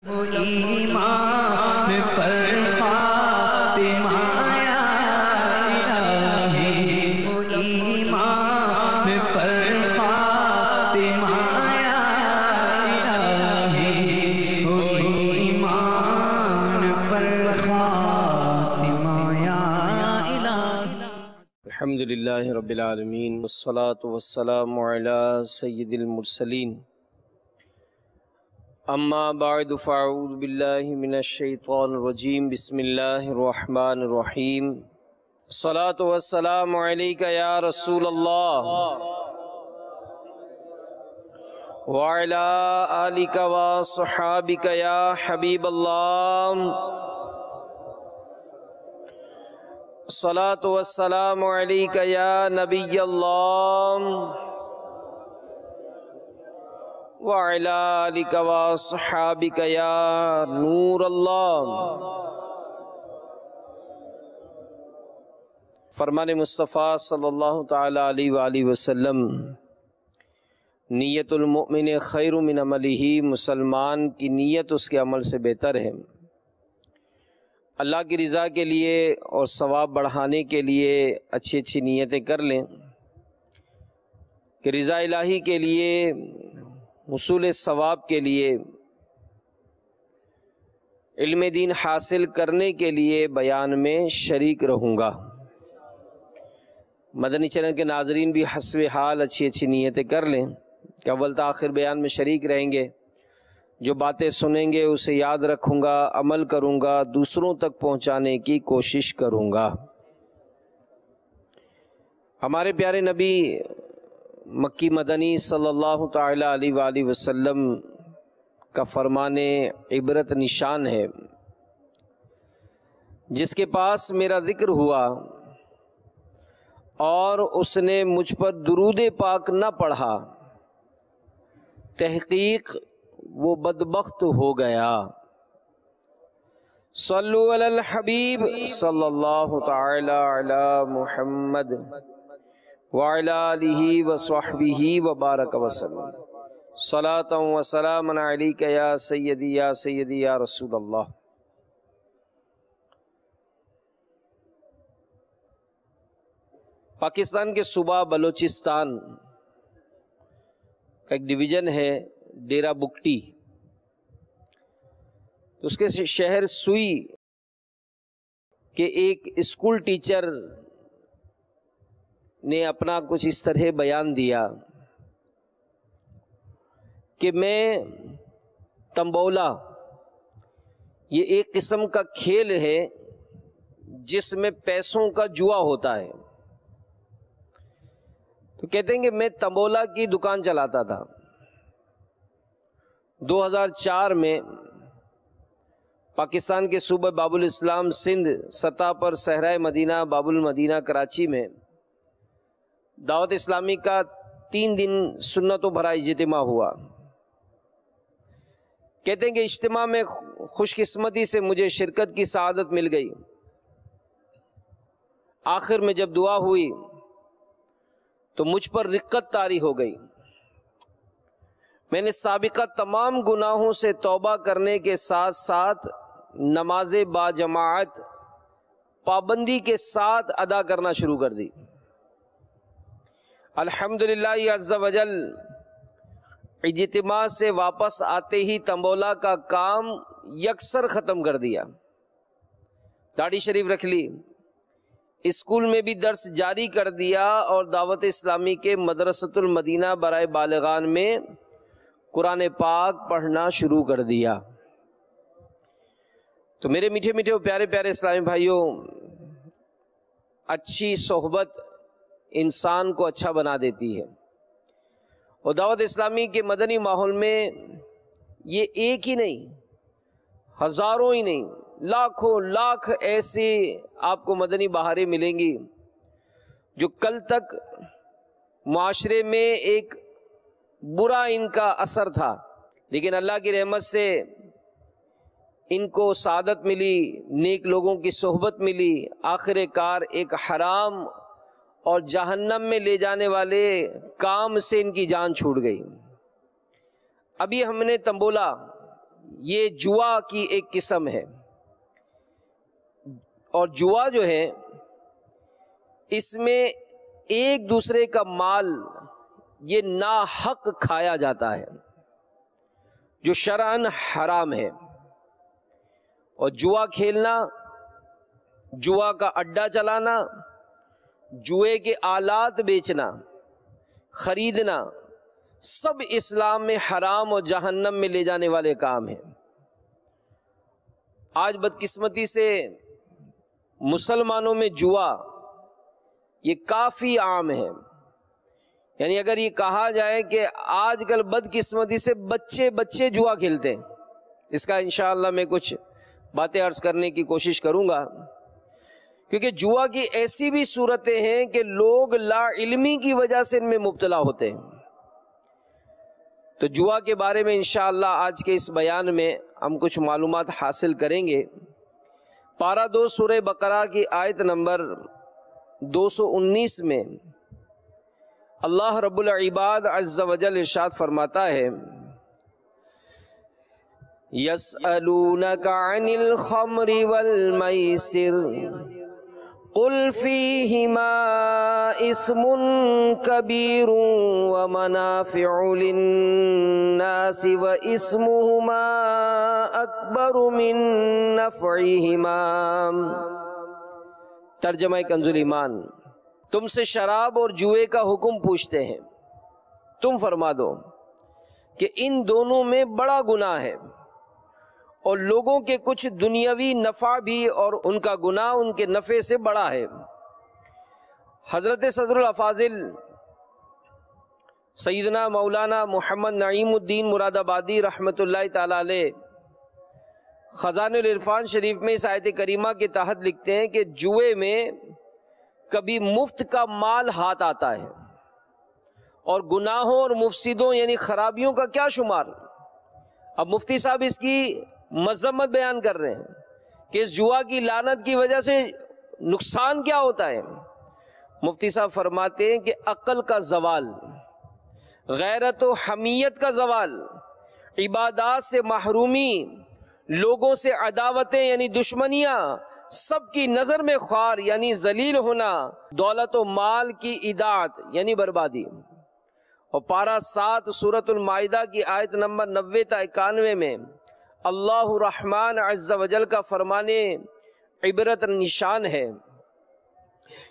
ایمان پر فاطمہ یا الہی، ایمان پر فاطمہ یا الہی، ایمان پر فاطمہ یا الہی۔ الحمدللہ رب العالمین، والصلاة والسلام علی سید المرسلین، اما بعد فاعوذ باللہ من الشیطان الرجیم، بسم اللہ الرحمن الرحیم۔ الصلاة والسلام علیک یا رسول اللہ وعلی آلک وصحابک یا حبیب اللہ۔ الصلاة والسلام علیک یا نبی اللہ وعلی آلک وصحابک یا نور اللہ۔ فرمان مصطفیٰ صلی اللہ تعالی علیہ وآلہ وسلم، نیت المؤمن خیر من عملہ، مسلمان کی نیت اس کے عمل سے بہتر ہے۔ اللہ کی رضا کے لیے اور ثواب بڑھانے کے لیے اچھی اچھی نیتیں کر لیں کہ رضا الہی کے لیے، حصول ثواب کے لیے، علم دین حاصل کرنے کے لیے بیان میں شریک رہوں گا۔ مدنی چینل کے ناظرین بھی حسب حال اچھی اچھی نیتیں کر لیں کہ اول تا آخر بیان میں شریک رہیں گے، جو باتیں سنیں گے اسے یاد رکھوں گا، عمل کروں گا، دوسروں تک پہنچانے کی کوشش کروں گا۔ ہمارے پیارے نبی مکی مدنی صلی اللہ تعالی علیہ وآلہ وسلم کا فرمان عبرت نشان ہے، جس کے پاس میرا ذکر ہوا اور اس نے مجھ پر درود پاک نہ پڑھا، تحقیق وہ بدبخت ہو گیا۔ صلو علی الحبیب صلی اللہ تعالی علی محمد وعلی آلہ وصحبہ وبارک وسلم، صلاۃ و سلام علیک یا سیدی یا سیدی یا رسول اللہ۔ پاکستان کے صوبہ بلوچستان کا ایک ڈویژن ہے ڈیرہ بگٹی، تو اس کے شہر سوئی کے ایک اسکول ٹیچر نے اپنا کچھ اس طرح بیان دیا کہ میں تمبولا، یہ ایک قسم کا کھیل ہے جس میں پیسوں کا جوا ہوتا ہے، تو کہتے ہیں کہ میں تمبولا کی دکان چلاتا تھا۔ 2004 میں پاکستان کے صوبہ باب الاسلام سندھ سطح پر صحرائے مدینہ باب المدینہ کراچی میں دعوت اسلامی کا 3 دن سنتوں بھرا اجتماع ہوا۔ کہتے ہیں کہ اجتماع میں خوش قسمتی سے مجھے شرکت کی سعادت مل گئی۔ آخر میں جب دعا ہوئی تو مجھ پر رقت طاری ہو گئی۔ میں نے سابقہ تمام گناہوں سے توبہ کرنے کے ساتھ ساتھ نماز با جماعت پابندی کے ساتھ ادا کرنا شروع کر دی۔ الحمدللہ عز وجل اجتماع سے واپس آتے ہی تمبولا کا کام یکسر ختم کر دیا، داڑھی شریف رکھ لی، اسکول میں بھی درس جاری کر دیا اور دعوت اسلامی کے مدرسۃ المدینہ برائے بالغان میں قرآن پاک پڑھنا شروع کر دیا۔ تو میرے میٹھے میٹھے و پیارے پیارے اسلامی بھائیوں، اچھی صحبت انسان کو اچھا بنا دیتی ہے، اور دعوت اسلامی کے مدنی ماحول میں یہ ایک ہی نہیں، ہزاروں ہی نہیں، لاکھوں لاکھ ایسے آپ کو مدنی بہاریں ملیں گی جو کل تک معاشرے میں ایک برا ان کا اثر تھا، لیکن اللہ کی رحمت سے ان کو سعادت ملی، نیک لوگوں کی صحبت ملی، آخر کار ایک حرام اور جہنم میں لے جانے والے کام سے ان کی جان چھوٹ گئی۔ ابھی ہم نے تمبولا یہ جوا کی ایک قسم ہے، اور جوا جو ہے اس میں ایک دوسرے کا مال یہ ناحق کھایا جاتا ہے جو شرعاً حرام ہے، اور جوا کھیلنا، جوا کا اڈا چلانا، جوئے کے آلات بیچنا، خریدنا، سب اسلام میں حرام اور جہنم میں لے جانے والے کام ہیں۔ آج بدقسمتی سے مسلمانوں میں جوا یہ کافی عام ہے، یعنی اگر یہ کہا جائے کہ آج کل بدقسمتی سے بچے جوا کھیلتے ہیں، اس کا انشاءاللہ میں کچھ باتیں عرض کرنے کی کوشش کروں گا، کیونکہ جوا کی ایسی بھی صورتیں ہیں کہ لوگ لا علمی کی وجہ سے ان میں مبتلا ہوتے ہیں۔ تو جوا کے بارے میں انشاءاللہ آج کے اس بیان میں ہم کچھ معلومات حاصل کریں گے۔ پارہ 2 سورہ بقرہ کی آیت نمبر 219 میں اللہ رب العباد عز و جل ارشاد فرماتا ہے، يَسْأَلُونَكَ عَنِ الْخَمْرِ وَالْمَيْسِرِ قُلْ فِيهِمَا إِثْمٌ كَبِيرٌ وَمَنَافِعُ لِلنَّاسِ وَإِثْمُهُمَا أَكْبَرُ مِن نَّفْعِهِمَا۔ ترجمہ کنز الایمان، تم سے شراب اور جوئے کا حکم پوچھتے ہیں، تم فرما دو کہ ان دونوں میں بڑا گناہ ہے، اور لوگوں کے کچھ دنیاوی نفع بھی، اور ان کا گناہ ان کے نفع سے بڑا ہے۔ حضرت صدر الافاضل سیدنا مولانا محمد نعیم الدین مراد آبادی رحمۃ اللہ تعالی علیہ خزانہ العرفان شریف میں اس آیت کریمہ کے تحت لکھتے ہیں کہ جوئے میں کبھی مفت کا مال ہاتھ آتا ہے، اور گناہوں اور مفسدوں یعنی خرابیوں کا کیا شمار۔ اب مفتی صاحب اس کی مذمت بیان کر رہے ہیں کہ اس جوا کی لعنت کی وجہ سے نقصان کیا ہوتا ہے۔ مفتی صاحب فرماتے ہیں کہ عقل کا زوال، غیرت و حمیت کا زوال، عبادات سے محرومی، لوگوں سے عداوتیں یعنی دشمنیاں، سب کی نظر میں خوار یعنی ذلیل ہونا، دولت و مال کی اطاعت یعنی بربادی۔ اور پارہ 7 سورۃ المائدہ کی آیت نمبر 90 تا 91 میں اللہ الرحمن عز و جل کا فرمانے عبرت نشان ہے،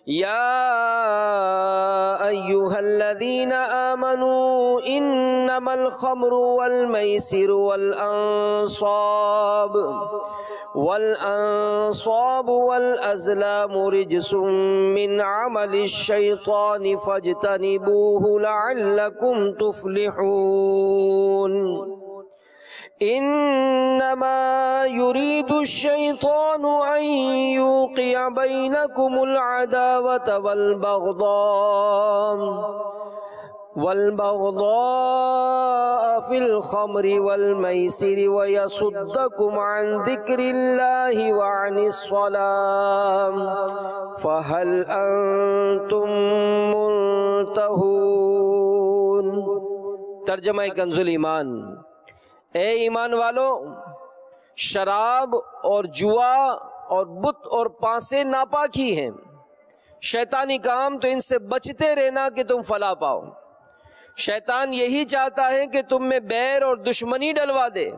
یا ایہا الذین آمنوا انما الخمر والمیسر والانصاب والازلام رجس من عمل الشیطان فاجتنبوه لعلکم تفلحون۔ انما يريد الشيطان ان يوقع بينكم العداوة والبغضاء في الخمر والميسر ويصدكم عن ذكر الله وعن الصلاة فهل أنتم منتهون۔ ترجمہ کنز الایمان، اے ایمان والو، شراب اور جوا اور بت اور پانسے ناپاکی ہیں، شیطانی کام، تو ان سے بچتے رہنا کہ تم فلاح پاؤ۔ شیطان یہی چاہتا ہے کہ تم میں بیر اور دشمنی ڈلوا دے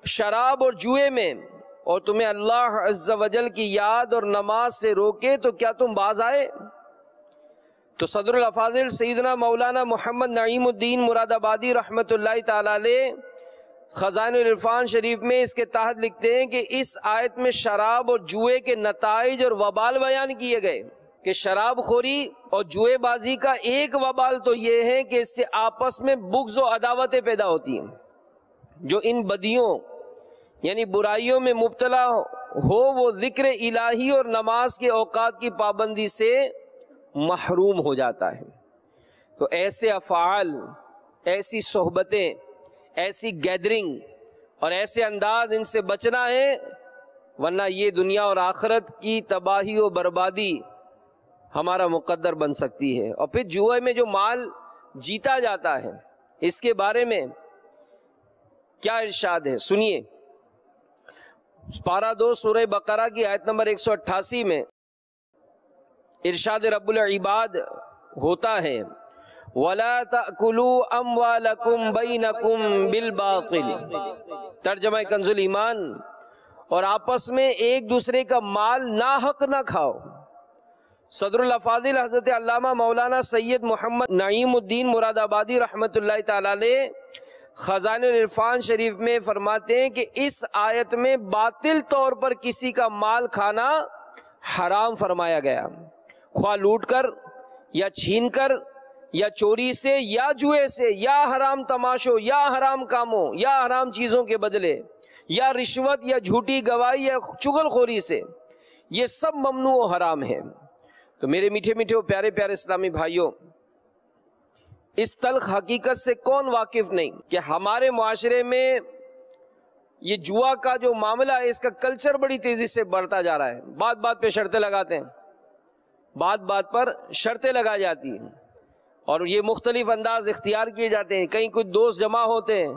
شراب اور جوئے میں، اور تمہیں اللہ عز و جل کی یاد اور نماز سے روکے، تو کیا تم باز آئے؟ تو صدر الافاضل سیدنا مولانا محمد نعیم الدین مراد آبادی رحمۃ اللہ تعالی علیہ خزانہ العرفان شریف میں اس کے تحت لکھتے ہیں کہ اس آیت میں شراب اور جوئے کے نتائج اور وبال بیان کیے گئے کہ شراب خوری اور جوئے بازی کا ایک وبال تو یہ ہے کہ اس سے آپس میں بغض و عداوتیں پیدا ہوتی ہیں، جو ان بدیوں یعنی برائیوں میں مبتلا ہو وہ ذکر الہی اور نماز کے اوقات کی پابندی سے محروم ہو جاتا ہے۔ تو ایسے افعال، ایسی صحبتیں، ایسی گیدرنگ اور ایسے انداز، ان سے بچنا ہے، ورنہ یہ دنیا اور آخرت کی تباہی و بربادی ہمارا مقدر بن سکتی ہے۔ اور پھر جوئے میں جو مال جیتا جاتا ہے، اس کے بارے میں کیا ارشاد ہے سنیے. پارہ 2 سورہ بقرہ کی آیت نمبر 188 میں ارشاد رب العباد ہوتا ہے وَلَا تَأْكُلُوا أَمْوَالَكُمْ بَيْنَكُمْ بِالْبَاطِلِ. ترجمہ کنز الایمان، اور آپس میں ایک دوسرے کا مال ناحق نہ کھاؤ. صدر الافاضل حضرت علامہ مولانا سید محمد نعیم الدین مراد آبادی رحمۃ اللہ تعالی علیہ خزائن العرفان شریف میں فرماتے ہیں کہ اس آیت میں باطل طور پر کسی کا مال کھانا حرام فرمایا گیا، خواہ لوٹ کر یا چھین کر یا چوری سے یا جوئے سے یا حرام تماشوں یا حرام کاموں یا حرام چیزوں کے بدلے یا رشوت یا جھوٹی گواہی یا چغل خوری سے، یہ سب ممنوع و حرام ہے. تو میرے میٹھے میٹھے و پیارے پیارے اسلامی بھائیوں، اس تلخ حقیقت سے کون واقف نہیں کہ ہمارے معاشرے میں یہ جوا کا جو معاملہ ہے اس کا کلچر بڑی تیزی سے بڑھتا جا رہا ہے. بات بات پہ شرطیں لگاتے ہیں، بات بات پر شرطیں لگائی جاتی ہیں اور یہ مختلف انداز اختیار کیے جاتے ہیں. کہیں کچھ دوست جمع ہوتے ہیں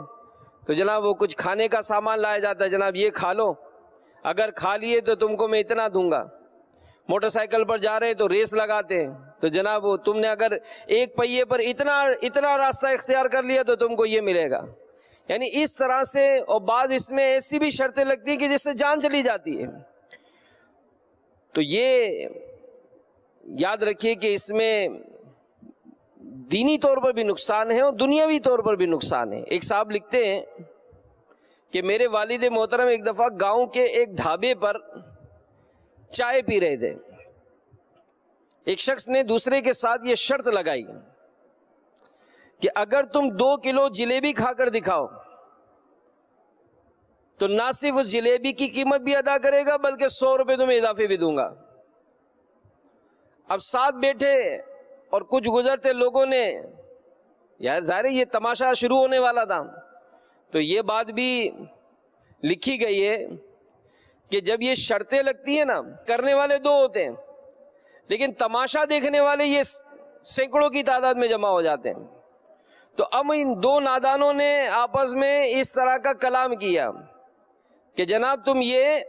تو جناب وہ کچھ کھانے کا سامان لایا جاتا ہے، جناب یہ کھا لو، اگر کھا لیے تو تم کو میں اتنا دوں گا. موٹر سائیکل پر جا رہے ہیں تو ریس لگاتے ہیں تو جناب وہ تم نے اگر ایک پہیے پر اتنا راستہ اختیار کر لیا تو تم کو یہ ملے گا. یعنی اس طرح سے، اور بعض اس میں ایسی بھی شرطیں لگتی ہیں کہ جس سے جان چلی جاتی ہے. تو یہ یاد رکھیے کہ اس میں دینی طور پر بھی نقصان ہے اور دنیاوی طور پر بھی نقصان ہے. ایک صاحب لکھتے ہیں کہ میرے والد محترم ایک دفعہ گاؤں کے ایک ڈھابے پر چائے پی رہے تھے. ایک شخص نے دوسرے کے ساتھ یہ شرط لگائی کہ اگر تم 2 کلو جلیبی کھا کر دکھاؤ تو نہ صرف اس جلیبی کی قیمت بھی ادا کرے گا بلکہ 100 روپے تمہیں اضافے بھی دوں گا. اب ساتھ بیٹھے اور کچھ گزرتے لوگوں نے، یار ظاہر یہ تماشا شروع ہونے والا تھا، تو یہ بات بھی لکھی گئی ہے کہ جب یہ شرطیں لگتی ہیں نا، کرنے والے 2 ہوتے ہیں لیکن تماشا دیکھنے والے یہ سینکڑوں کی تعداد میں جمع ہو جاتے ہیں. تو اب ان 2 نادانوں نے آپس میں اس طرح کا کلام کیا کہ جناب تم یہ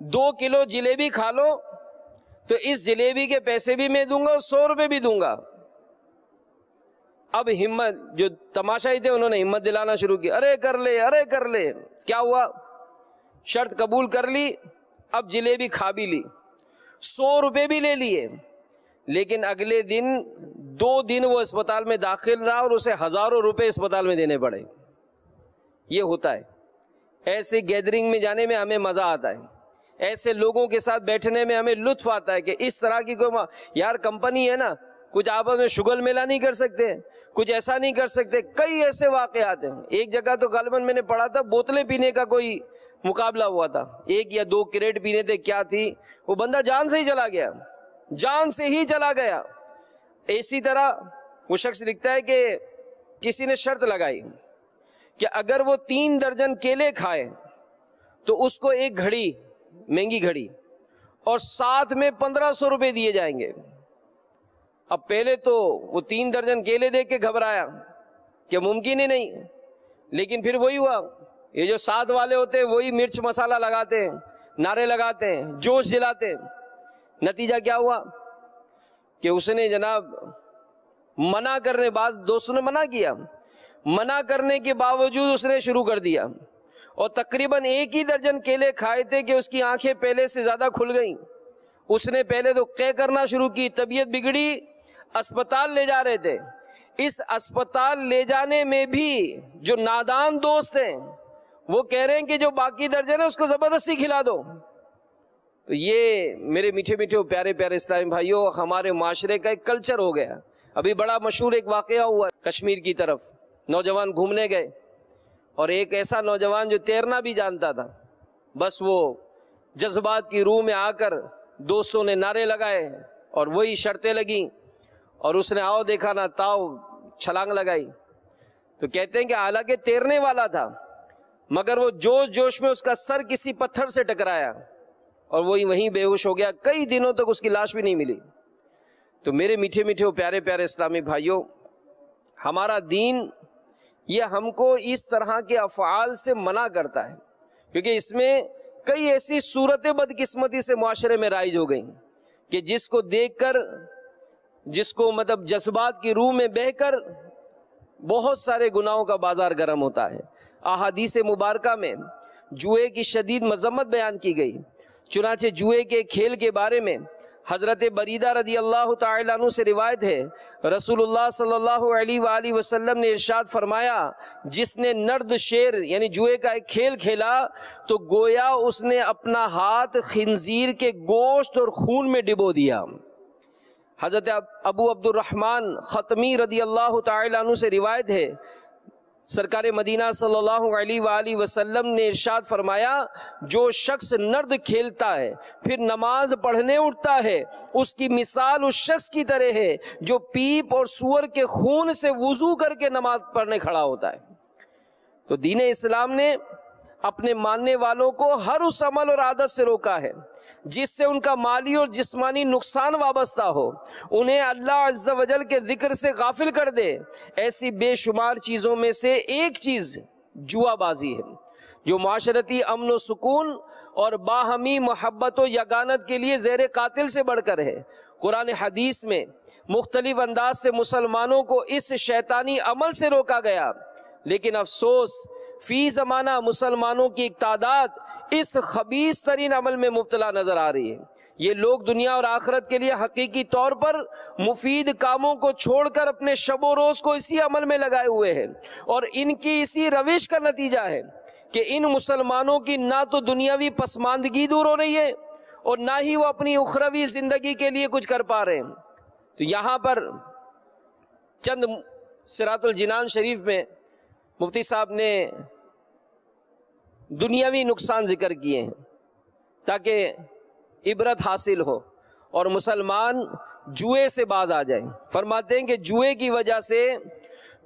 2 کلو جلیبی کھا لو تو اس جلیبی کے پیسے بھی میں دوں گا اور 100 روپے بھی دوں گا. اب ہمت، جو تماشائی تھے انہوں نے ہمت دلانا شروع کی، ارے کر لے ارے کر لے. کیا ہوا؟ شرط قبول کر لی، اب جلیبی کھا بھی لی، 100 روپے بھی لے لیے. لیکن اگلے دن 2 دن وہ اسپتال میں داخل رہا اور اسے ہزاروں روپے اسپتال میں دینے پڑے. یہ ہوتا ہے. ایسے گیدرنگ میں جانے میں ہمیں مزہ آتا ہے، ایسے لوگوں کے ساتھ بیٹھنے میں ہمیں لطف آتا ہے کہ اس طرح کی کوئی یار کمپنی ہے نا، کچھ آپس میں شگل میلہ نہیں کر سکتے، کچھ ایسا نہیں کر سکتے. کئی ایسے واقعات ہیں. ایک جگہ تو غالباً میں نے پڑھا تھا بوتلیں پینے کا کوئی مقابلہ ہوا تھا، 1 یا 2 کریٹ پینے تھے، کیا تھی، وہ بندہ جان سے ہی چلا گیا، جان سے ہی چلا گیا. اسی طرح وہ شخص لکھتا ہے کہ کسی نے شرط لگائی کہ اگر وہ 3 درجن کیلے کھائے تو اس کو ایک گھڑی، مہنگی گھڑی، اور ساتھ میں 1500 روپے دیے جائیں گے. اب پہلے تو وہ 3 درجن کیلے دیکھ کے گھبرایا کہ ممکن ہی نہیں، لیکن پھر وہی ہوا. یہ جو ساتھ والے ہوتے ہیں وہی مرچ مسالہ لگاتے ہیں، نعرے لگاتے ہیں، جوش دلاتے ہیں. نتیجہ کیا ہوا کہ اس نے جناب منع کرنے، بعض دوستوں نے منع کیا، منع کرنے کے باوجود اس نے شروع کر دیا اور تقریباً 1 ہی درجن کیلے کھائے تھے کہ اس کی آنکھیں پہلے سے زیادہ کھل گئیں. اس نے پہلے تو قے کرنا شروع کی، طبیعت بگڑی، اسپتال لے جا رہے تھے. اس اسپتال لے جانے میں بھی جو نادان دوست ہیں وہ کہہ رہے ہیں کہ جو باقی درجن ہے اس کو زبردستی کھلا دو. تو یہ میرے میٹھے میٹھے پیارے پیارے اسلامی بھائیوں ہمارے معاشرے کا ایک کلچر ہو گیا. ابھی بڑا مشہور ایک واقعہ ہوا کشمیر کی طرف، نوجوان گھومنے گئے اور ایک ایسا نوجوان جو تیرنا بھی جانتا تھا، بس وہ جذبات کی روح میں آ کر دوستوں نے نعرے لگائے اور وہی شرطیں لگیں اور اس نے آؤ دیکھا نہ تاؤ چھلانگ لگائی. تو کہتے ہیں کہ حالانکہ تیرنے والا تھا مگر وہ جوش جوش میں اس کا سر کسی پتھر سے ٹکرایا اور وہی وہیں بے ہوش ہو گیا. کئی دنوں تک اس کی لاش بھی نہیں ملی. تو میرے میٹھے میٹھے پیارے پیارے اسلامی بھائیوں، ہمارا دین یہ ہم کو اس طرح کے افعال سے منع کرتا ہے، کیونکہ اس میں کئی ایسی صورتیں بدقسمتی سے معاشرے میں رائج ہو گئیں کہ جس کو دیکھ کر، جس کو مطلب جذبات کی روح میں بہہ کر بہت سارے گناہوں کا بازار گرم ہوتا ہے۔ احادیث مبارکہ میں جوئے کی شدید مذمت بیان کی گئی، چنانچہ جوئے کے کھیل کے بارے میں حضرت بریدہ رضی اللہ تعالیٰ عنہ سے روایت ہے، رسول اللہ صلی اللہ علیہ وآلہ وسلم نے ارشاد فرمایا، جس نے نرد شیر یعنی جوئے کا ایک کھیل کھیلا تو گویا اس نے اپنا ہاتھ خنزیر کے گوشت اور خون میں ڈبو دیا۔ حضرت ابو عبد الرحمن ختمی رضی اللہ تعالیٰ عنہ سے روایت ہے، سرکار مدینہ صلی اللہ علیہ وآلہ وسلم نے ارشاد فرمایا، جو شخص نرد کھیلتا ہے پھر نماز پڑھنے اٹھتا ہے، اس کی مثال اس شخص کی طرح ہے جو پیپ اور سور کے خون سے وضو کر کے نماز پڑھنے کھڑا ہوتا ہے۔ تو دین اسلام نے اپنے ماننے والوں کو ہر اس عمل اور عادت سے روکا ہے جس سے ان کا مالی اور جسمانی نقصان وابستہ ہو، انہیں اللہ عز و جل کے ذکر سے غافل کر دے۔ ایسی بے شمار چیزوں میں سے ایک چیز جوا بازی ہے، جو معاشرتی امن و سکون اور باہمی محبت و یگانت کے لیے زیر قاتل سے بڑھ کر ہے۔ قرآن حدیث میں مختلف انداز سے مسلمانوں کو اس شیطانی عمل سے روکا گیا، لیکن افسوس فی زمانہ مسلمانوں کی ایک تعداد اس خبیث ترین عمل میں مبتلا نظر آ رہی ہے۔ یہ لوگ دنیا اور آخرت کے لیے حقیقی طور پر مفید کاموں کو چھوڑ کر اپنے شب و روز کو اسی عمل میں لگائے ہوئے ہیں، اور ان کی اسی روش کا نتیجہ ہے کہ ان مسلمانوں کی نہ تو دنیاوی پسماندگی دور ہو رہی ہے اور نہ ہی وہ اپنی اخروی زندگی کے لیے کچھ کر پا رہے ہیں۔ تو یہاں پر چند صراط الجنان شریف میں مفتی صاحب نے دنیاوی نقصان ذکر کیے ہیں تاکہ عبرت حاصل ہو اور مسلمان جوئے سے باز آ جائیں۔ فرماتے ہیں کہ جوئے کی وجہ سے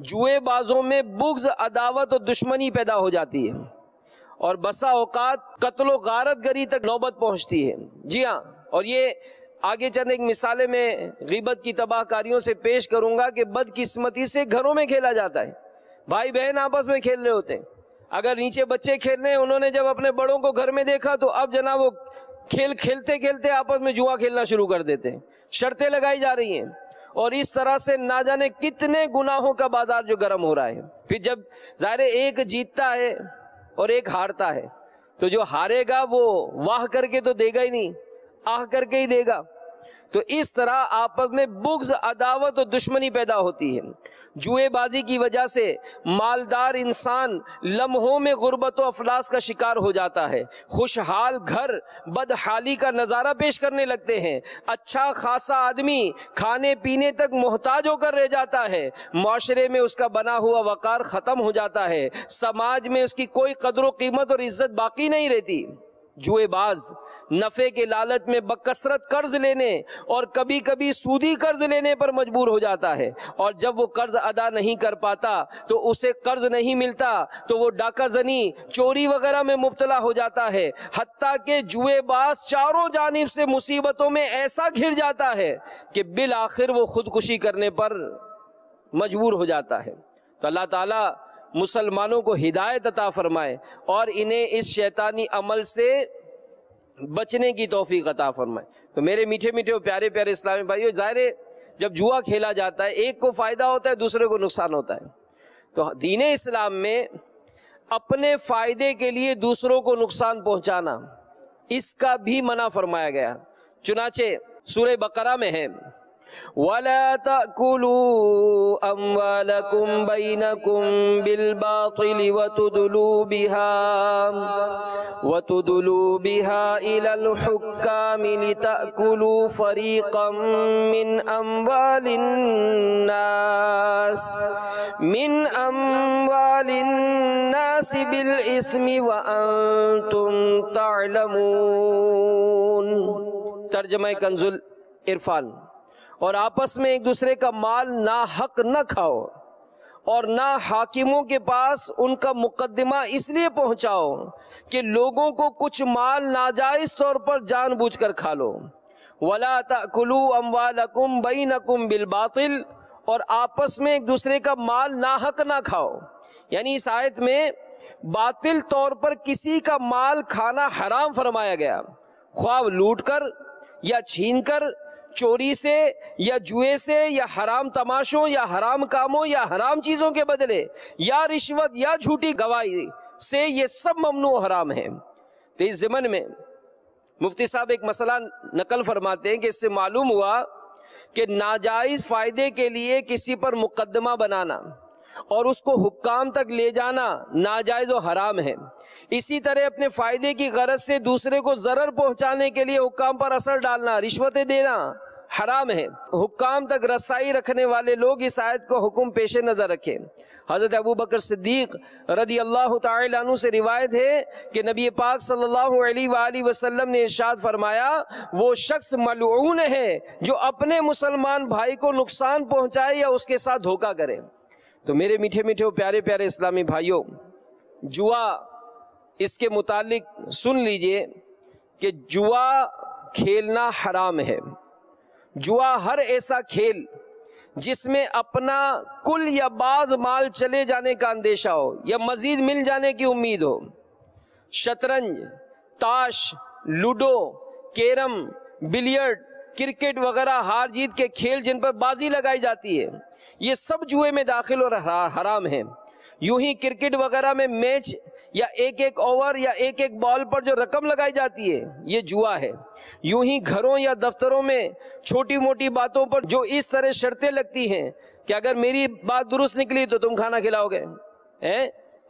جوئے بازوں میں بغض، عداوت اور دشمنی پیدا ہو جاتی ہے، اور بسا اوقات قتل و غارت گری تک نوبت پہنچتی ہے۔ جی ہاں، اور یہ آگے چند ایک مثالیں میں غیبت کی تباہ کاریوں سے پیش کروں گا کہ بدقسمتی سے گھروں میں کھیلا جاتا ہے، بھائی بہن آپس میں کھیل رہے ہوتے ہیں، اگر نیچے بچے کھیل رہے ہیں، انہوں نے جب اپنے بڑوں کو گھر میں دیکھا تو اب جناب وہ کھیلتے کھیلتے آپس میں جوا کھیلنا شروع کر دیتے ہیں، شرطیں لگائی جا رہی ہیں، اور اس طرح سے نہ جانے کتنے گناہوں کا بازار جو گرم ہو رہا ہے۔ پھر جب ظاہر ایک جیتتا ہے اور ایک ہارتا ہے، تو جو ہارے گا وہ واہ کر کے تو دے گا ہی نہیں، آہ کر کے ہی دے گا۔ تو اس طرح آپس میں بغض، عداوت اور دشمنی پیدا ہوتی ہے۔ جوئے بازی کی وجہ سے مالدار انسان لمحوں میں غربت و افلاس کا شکار ہو جاتا ہے، خوشحال گھر بدحالی کا نظارہ پیش کرنے لگتے ہیں، اچھا خاصا آدمی کھانے پینے تک محتاج ہو کر رہ جاتا ہے، معاشرے میں اس کا بنا ہوا وقار ختم ہو جاتا ہے، سماج میں اس کی کوئی قدر و قیمت اور عزت باقی نہیں رہتی۔ جوئے باز نفع کے لالچ میں بکثرت قرض لینے اور کبھی کبھی سودی قرض لینے پر مجبور ہو جاتا ہے، اور جب وہ قرض ادا نہیں کر پاتا تو اسے قرض نہیں ملتا تو وہ ڈاکہ زنی، چوری وغیرہ میں مبتلا ہو جاتا ہے، حتیٰ کہ جوئے باز چاروں جانب سے مصیبتوں میں ایسا گھر جاتا ہے کہ بالآخر وہ خودکشی کرنے پر مجبور ہو جاتا ہے۔ تو اللہ تعالیٰ مسلمانوں کو ہدایت عطا فرمائے اور انہیں اس شیطانی عمل سے بچنے کی توفیق عطا فرمائے۔ تو میرے میٹھے میٹھے اور پیارے پیارے اسلامی بھائیو، ظاہر ہے جب جوا کھیلا جاتا ہے ایک کو فائدہ ہوتا ہے، دوسرے کو نقصان ہوتا ہے۔ تو دین اسلام میں اپنے فائدے کے لیے دوسروں کو نقصان پہنچانا، اس کا بھی منع فرمایا گیا۔ چنانچہ سورہ بقرہ میں ہے، وَلَا تَأْكُلُوا أَمْوَالَكُمْ بَيْنَكُمْ بِالْبَاطِلِ وَتُدْلُوا بِهَا إِلَى الْحُكَّامِ لِتَأْكُلُوا فَرِيقًا مِّنْ أَمْوَالِ النَّاسِ بِالْإِثْمِ وَأَنْتُمْ تَعْلَمُونَ۔ ترجمہ کنز العرفان۔ اور آپس میں ایک دوسرے کا مال ناحق نہ کھاؤ، اور نہ حاکموں کے پاس ان کا مقدمہ اس لیے پہنچاؤ کہ لوگوں کو کچھ مال ناجائز طور پر جان بوجھ کر کھا لو۔ وَلَا تَأْكُلُوا أَمْوَالَكُمْ بَيْنَكُمْ بِالْبَاطِلِ، اور آپس میں ایک دوسرے کا مال ناحق نہ کھاؤ. یعنی اس آیت میں باطل طور پر کسی کا مال کھانا حرام فرمایا گیا، خواہ لوٹ کر یا چھین کر، چوری سے یا جوئے سے یا حرام تماشوں یا حرام کاموں یا حرام چیزوں کے بدلے یا رشوت یا جھوٹی گواہی سے، یہ سب ممنوع حرام ہے. تو اس ضمن میں مفتی صاحب ایک مسئلہ نقل فرماتے ہیں کہ اس سے معلوم ہوا کہ ناجائز فائدے کے لیے کسی پر مقدمہ بنانا اور اس کو حکام تک لے جانا ناجائز و حرام ہے. اسی طرح اپنے فائدے کی غرض سے دوسرے کو ضرر پہنچانے کے لیے حکام پر اثر ڈالنا، رشوتیں دینا حرام ہے. حکام تک رسائی رکھنے والے لوگ اس آیت کو حکم پیش نظر رکھیں. حضرت ابو بکر صدیق رضی اللہ تعالی عنہ سے روایت ہے کہ نبی پاک صلی اللہ علیہ وآلہ وسلم نے ارشاد فرمایا، وہ شخص ملعون ہے جو اپنے مسلمان بھائی کو نقصان پہنچائے یا اس کے ساتھ دھوکہ کرے. تو میرے میٹھے میٹھے پیارے پیارے اسلامی بھائیوں، جوا اس کے متعلق سن لیجئے کہ جوا کھیلنا حرام ہے. جوا ہر ایسا کھیل جس میں اپنا کل یا بعض مال چلے جانے کا اندیشہ ہو یا مزید مل جانے کی امید ہو. شطرنج، تاش، لوڈو، کیرم، بلیئرڈ، کرکٹ وغیرہ ہار جیت کے کھیل جن پر بازی لگائی جاتی ہے، یہ سب جوئے میں داخل اور حرام ہیں. یوں ہی کرکٹ وغیرہ میں میچ یا ایک ایک اوور یا ایک ایک بال پر جو رقم لگائی جاتی ہے، یہ جوا ہے. یوں ہی گھروں یا دفتروں میں چھوٹی موٹی باتوں پر جو اس طرح شرطیں لگتی ہیں کہ اگر میری بات درست نکلی تو تم کھانا کھلاؤ گے.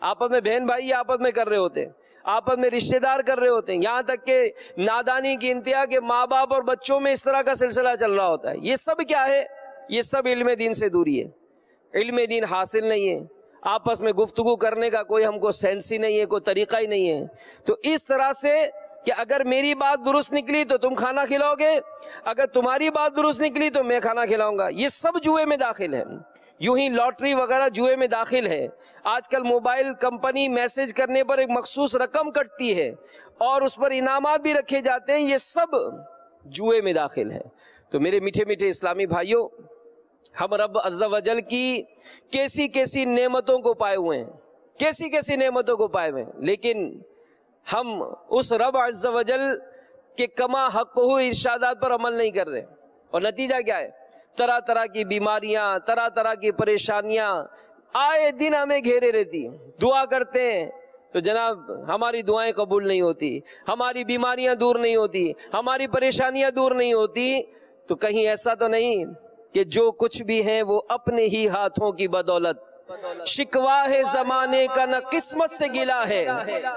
آپس میں بہن بھائی آپس میں کر رہے ہوتے ہیں، آپس میں رشتہ دار کر رہے ہوتے ہیں، یہاں تک کہ نادانی کی انتہا کے ماں باپ اور بچوں میں اس طرح کا سلسلہ چل رہا ہوتا ہے. یہ سب کیا ہے؟ یہ سب علم دین سے دوری ہے. علم دین حاصل نہیں ہے، آپس میں گفتگو کرنے کا کوئی ہم کو سینس ہی نہیں ہے، کوئی طریقہ ہی نہیں ہے. تو اس طرح سے کہ اگر میری بات درست نکلی تو تم کھانا کھلاؤ گے، اگر تمہاری بات درست نکلی تو میں کھانا کھلاؤں گا، یہ سب جوئے میں داخل ہے. یوں ہی لاٹری وغیرہ جوئے میں داخل ہے. آج کل موبائل کمپنی میسج کرنے پر ایک مخصوص رقم کٹتی ہے اور اس پر انعامات بھی رکھے جاتے ہیں، یہ سب جوئے میں داخل ہے. تو میرے میٹھے میٹھے اسلامی بھائیوں، ہم رب عز و جل کی کیسی کیسی نعمتوں کو پائے ہوئے ہیں، کیسی کیسی نعمتوں کو پائے ہوئے ہیں، لیکن ہم اس رب عز و جل کے کما حق ارشادات پر عمل نہیں کر رہے. اور نتیجہ کیا ہے؟ طرح طرح کی بیماریاں، طرح طرح کی پریشانیاں آئے دن ہمیں گھیرے رہتی ہیں. دعا کرتے ہیں تو جناب ہماری دعائیں قبول نہیں ہوتی، ہماری بیماریاں دور نہیں ہوتی، ہماری پریشانیاں دور نہیں ہوتی. تو کہیں ایسا تو نہیں کہ جو کچھ بھی ہیں وہ اپنے ہی ہاتھوں کی بدولت؟ شکوا ہے زمانے کا نہ قسمت سے گلا ہے،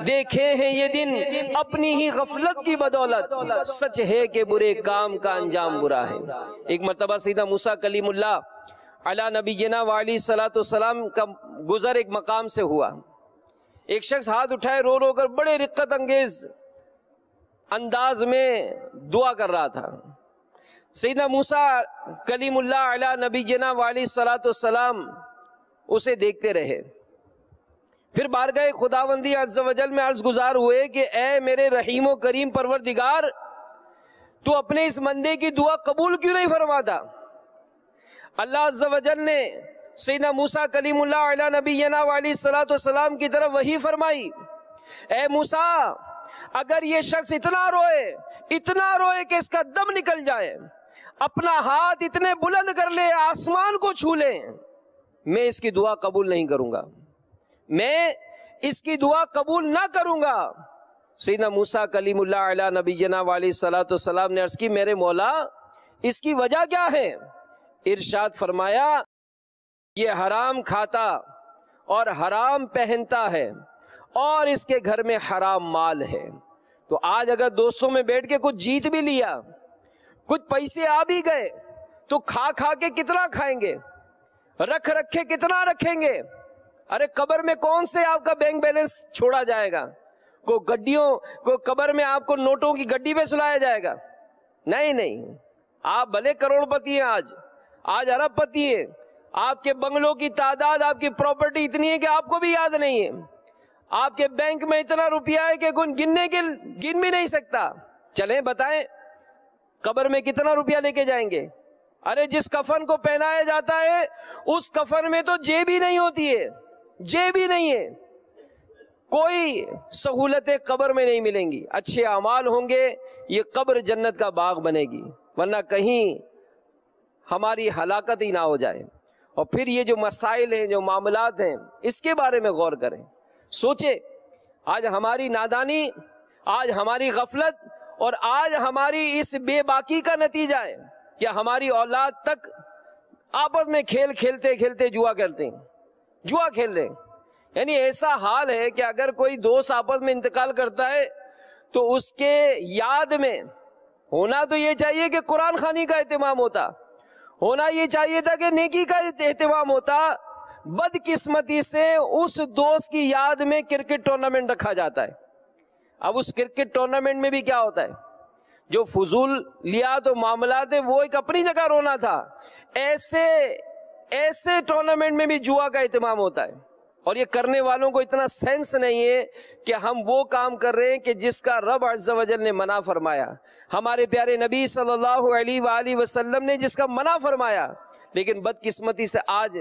دیکھے ہیں یہ دن اپنی ہی غفلت کی بدولت، سچ ہے کہ برے کام کا انجام برا ہے. ایک مرتبہ سیدنا موسیٰ کلیم اللہ علی نبینا وعلیہ الصلوۃ والسلام کا گزر ایک مقام سے ہوا. ایک شخص ہاتھ اٹھائے رو رو کر بڑے رقت انگیز انداز میں دعا کر رہا تھا. سیدنا موسیٰ کلیم اللہ علی نبینا وعلیہ الصلوۃ والسلام اسے دیکھتے رہے. پھر بارگاہ خداوندی عز و جل میں عرض گزار ہوئے کہ اے میرے رحیم و کریم پروردگار، تو اپنے اس بندے کی دعا قبول کیوں نہیں فرماتا؟ اللہ عز و جل نے سیدنا موسیٰ کلیم اللہ علی نبینا وعلیہ الصلوۃ والسلام کی طرف وحی فرمائی، اے موسیٰ اگر یہ شخص اتنا روئے کہ اس کا دم نکل جائے، اپنا ہاتھ اتنے بلند کر لے آسمان کو چھو لے، میں اس کی دعا قبول نہیں کروں گا، میں اس کی دعا قبول نہ کروں گا. سیدنا موسیٰ کلیم اللہ علی نبینا علیہ الصلوۃ والسلام نے عرض کی، میرے مولا اس کی وجہ کیا ہے؟ ارشاد فرمایا، یہ حرام کھاتا اور حرام پہنتا ہے اور اس کے گھر میں حرام مال ہے. تو آج اگر دوستوں میں بیٹھ کے کچھ جیت بھی لیا، کچھ پیسے آ بھی گئے، تو کھا کھا کے کتنا کھائیں گے، رکھ رکھے کتنا رکھیں گے؟ ارے قبر میں کون سے آپ کا بینک بیلنس چھوڑا جائے گا؟ کو قبر میں آپ کو نوٹوں کی گڈی پہ سلایا جائے گا؟ نہیں. آپ بھلے کروڑ پتی ہیں، آج ارب پتی ہے، آپ کے بنگلوں کی تعداد، آپ کی پراپرٹی اتنی ہے کہ آپ کو بھی یاد نہیں ہے، آپ کے بینک میں اتنا روپیہ ہے کہ کوئی گن بھی نہیں سکتا. چلیں بتائیں قبر میں کتنا روپیہ لے کے جائیں گے؟ ارے جس کفن کو پہنایا جاتا ہے اس کفن میں تو جیب ہی نہیں ہوتی ہے، جیب ہی نہیں ہے، کوئی سہولتیں قبر میں نہیں ملیں گی، اچھے اعمال ہوں گے یہ قبر جنت کا باغ بنے گی، ورنہ کہیں ہماری ہلاکت ہی نہ ہو جائے۔ اور پھر یہ جو مسائل ہیں، جو معاملات ہیں، اس کے بارے میں غور کریں، سوچیں۔ آج ہماری نادانی، آج ہماری غفلت اور آج ہماری اس بے باکی کا نتیجہ ہے کہ ہماری اولاد تک آپس میں کھیل کھیلتے کھیلتے جوا کرتے ہیں، جوا کھیل رہے ہیں۔ یعنی ایسا حال ہے کہ اگر کوئی دوست آپس میں انتقال کرتا ہے تو اس کے یاد میں ہونا تو یہ چاہیے کہ قرآن خوانی کا اہتمام ہوتا، ہونا یہ چاہیے تھا کہ نیکی کا اہتمام ہوتا۔ بدقسمتی سے اس دوست کی یاد میں کرکٹ ٹورنامنٹ رکھا جاتا ہے۔ اب اس کرکٹ ٹورنامنٹ میں بھی کیا ہوتا ہے، جو فضول لیات و معاملات ہے وہ ایک اپنی جگہ رونا تھا، ایسے ٹورنامنٹ میں بھی جوا کا اہتمام ہوتا ہے۔ اور یہ کرنے والوں کو اتنا سینس نہیں ہے کہ ہم وہ کام کر رہے ہیں کہ جس کا رب عز و جل نے منع فرمایا، ہمارے پیارے نبی صلی اللہ علیہ وآلہ وسلم نے جس کا منع فرمایا، لیکن بدقسمتی سے آج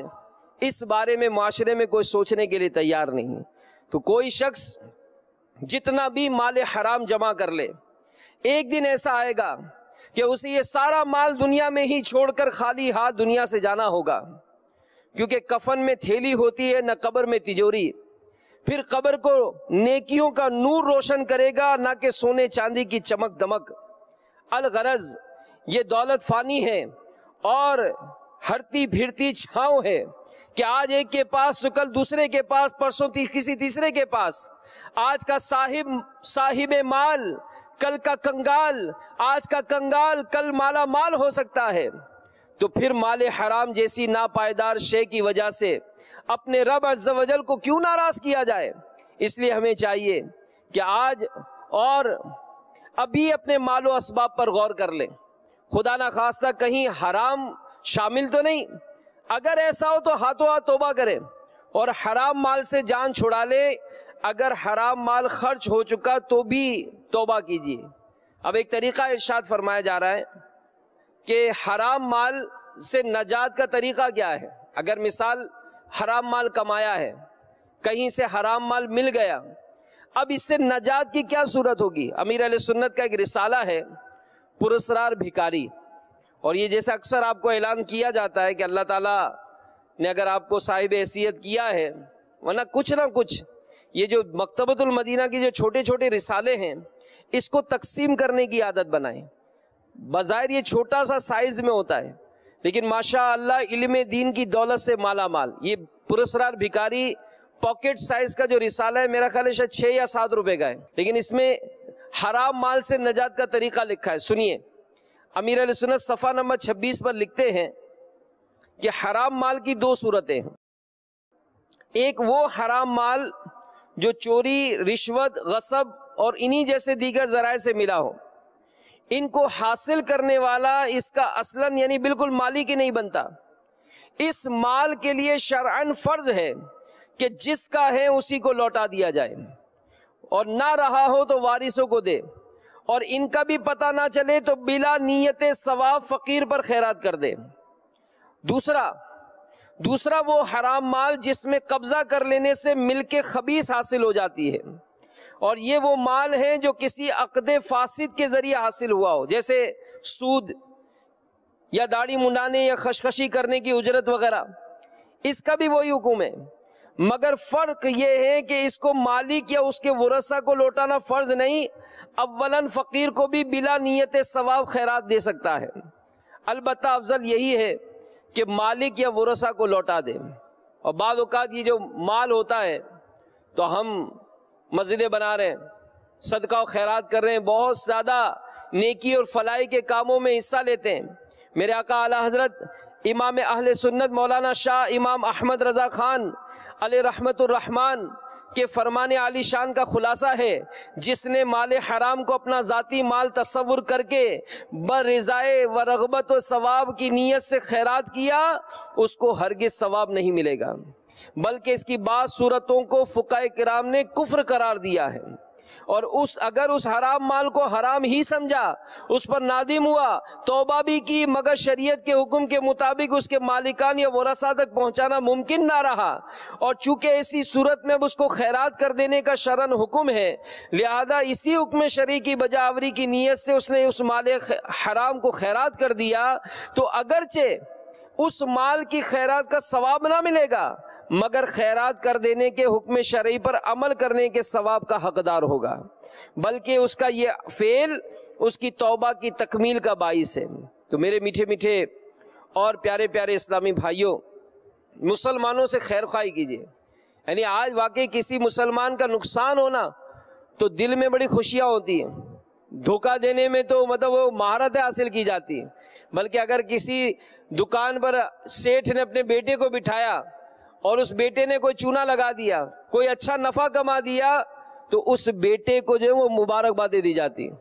اس بارے میں معاشرے میں کوئی سوچنے کے لیے تیار نہیں۔ تو کوئی شخص جتنا بھی مال حرام جمع کر لے، ایک دن ایسا آئے گا کہ اسے یہ سارا مال دنیا میں ہی چھوڑ کر خالی ہاتھ دنیا سے جانا ہوگا، کیونکہ کفن میں تھیلی ہوتی ہے، نہ قبر میں تجوری۔ پھر قبر کو نیکیوں کا نور روشن کرے گا، نہ کہ سونے چاندی کی چمک دمک۔ الغرض یہ دولت فانی ہے اور ہرتی پھرتی چھاؤں ہے کہ آج ایک کے پاس تو کل دوسرے کے پاس، پرسوں کسی تیسرے کے پاس۔ آج کا صاحب مال کل کا کنگال، آج کا کنگال کل مالا مال ہو سکتا ہے۔ تو پھر مال حرام جیسی ناپائیدار شے کی وجہ سے اپنے رب عز و جل کو کیوں ناراض کیا جائے؟ اس لیے ہمیں چاہیے کہ آج اور ابھی اپنے مال و اسباب پر غور کر لیں، خدا نہ خواستہ کہیں حرام شامل تو نہیں۔ اگر ایسا ہو تو ہاتھوں ہاتھ توبہ کریں اور حرام مال سے جان چھڑا لیں۔ اگر حرام مال خرچ ہو چکا تو بھی توبہ کیجیے۔ اب ایک طریقہ ارشاد فرمایا جا رہا ہے کہ حرام مال سے نجات کا طریقہ کیا ہے۔ اگر مثال حرام مال کمایا ہے، کہیں سے حرام مال مل گیا، اب اس سے نجات کی کیا صورت ہوگی؟ امیر علیہ سنت کا ایک رسالہ ہے پراسرار بھکاری، اور یہ جیسے اکثر آپ کو اعلان کیا جاتا ہے کہ اللہ تعالیٰ نے اگر آپ کو صاحب حیثیت کیا ہے، ورنہ کچھ نہ کچھ یہ جو مکتبۃ المدینہ کی جو چھوٹے چھوٹے رسالے ہیں اس کو تقسیم کرنے کی عادت بنائیں۔ بظاہر یہ چھوٹا سا سائز میں ہوتا ہے، لیکن ماشاء اللہ علم دین کی دولت سے مالا مال۔ یہ پراسرار بھکاری پاکٹ سائز کا جو رسالہ ہے میرا خیال ہے شاید 6 یا 7 روپے کا ہے، لیکن اس میں حرام مال سے نجات کا طریقہ لکھا ہے۔ سنیے، امیر علیہ سنت صفحہ نمبر 26 پر لکھتے ہیں کہ حرام مال کی 2 صورتیں ہیں۔ ایک وہ حرام مال جو چوری، رشوت، غصب اور انہی جیسے دیگر ذرائع سے ملا ہو، ان کو حاصل کرنے والا اس کا اصلاً یعنی بالکل مالک ہی نہیں بنتا۔ اس مال کے لیے شرعاً فرض ہے کہ جس کا ہے اسی کو لوٹا دیا جائے، اور نہ رہا ہو تو وارثوں کو دے، اور ان کا بھی پتہ نہ چلے تو بلا نیت ثواب فقیر پر خیرات کر دے۔ دوسرا وہ حرام مال جس میں قبضہ کر لینے سے ملک خبیث حاصل ہو جاتی ہے، اور یہ وہ مال ہے جو کسی عقد فاسد کے ذریعے حاصل ہوا ہو، جیسے سود یا داڑھی منڈانے یا خشخشی کرنے کی اجرت وغیرہ۔ اس کا بھی وہی حکم ہے، مگر فرق یہ ہے کہ اس کو مالک یا اس کے ورثہ کو لوٹانا فرض نہیں۔ اولاً فقیر کو بھی بلا نیت ثواب خیرات دے سکتا ہے، البتہ افضل یہی ہے کہ مالک یا ورثہ کو لوٹا دے۔ اور بعض اوقات یہ جو مال ہوتا ہے تو ہم مسجدیں بنا رہے ہیں، صدقہ و خیرات کر رہے ہیں، بہت زیادہ نیکی اور فلاحی کے کاموں میں حصہ لیتے ہیں۔ میرے آقا اعلیٰ حضرت امام اہل سنت مولانا شاہ امام احمد رضا خان علیہ رحمت الرحمن کے فرمان عالی شان کا خلاصہ ہے، جس نے مال حرام کو اپنا ذاتی مال تصور کر کے برضائے و رغبت و ثواب کی نیت سے خیرات کیا، اس کو ہرگز ثواب نہیں ملے گا، بلکہ اس کی بعض صورتوں کو فقہاء کرام نے کفر قرار دیا ہے، اور اگر اس حرام مال کو حرام ہی سمجھا، اس پر نادم ہوا، توبہ بھی کی، مگر شریعت کے حکم کے مطابق اس کے مالکان یا ورثاء تک پہنچانا ممکن نہ رہا، اور چونکہ ایسی صورت میں اب اس کو خیرات کر دینے کا شرعاً حکم ہے، لہذا اسی حکم شرعی کی بجا آوری کی نیت سے اس نے اس مال حرام کو خیرات کر دیا، تو اگرچہ اس مال کی خیرات کا ثواب نہ ملے گا، مگر خیرات کر دینے کے حکم شرعی پر عمل کرنے کے ثواب کا حقدار ہوگا، بلکہ اس کا یہ فعل اس کی توبہ کی تکمیل کا باعث ہے۔ تو میرے میٹھے میٹھے اور پیارے پیارے اسلامی بھائیوں، مسلمانوں سے خیر خواہی کیجیے۔ یعنی آج واقعی کسی مسلمان کا نقصان ہونا تو دل میں بڑی خوشیاں ہوتی ہیں، دھوکہ دینے میں تو مطلب وہ مہارتیں حاصل کی جاتی ہیں، بلکہ اگر کسی دکان پر سیٹھ نے اپنے بیٹے کو بٹھایا اور اس بیٹے نے کوئی چونا لگا دیا، کوئی اچھا نفع کما دیا، تو اس بیٹے کو جو ہے وہ مبارکبادیں دی جاتی ہیں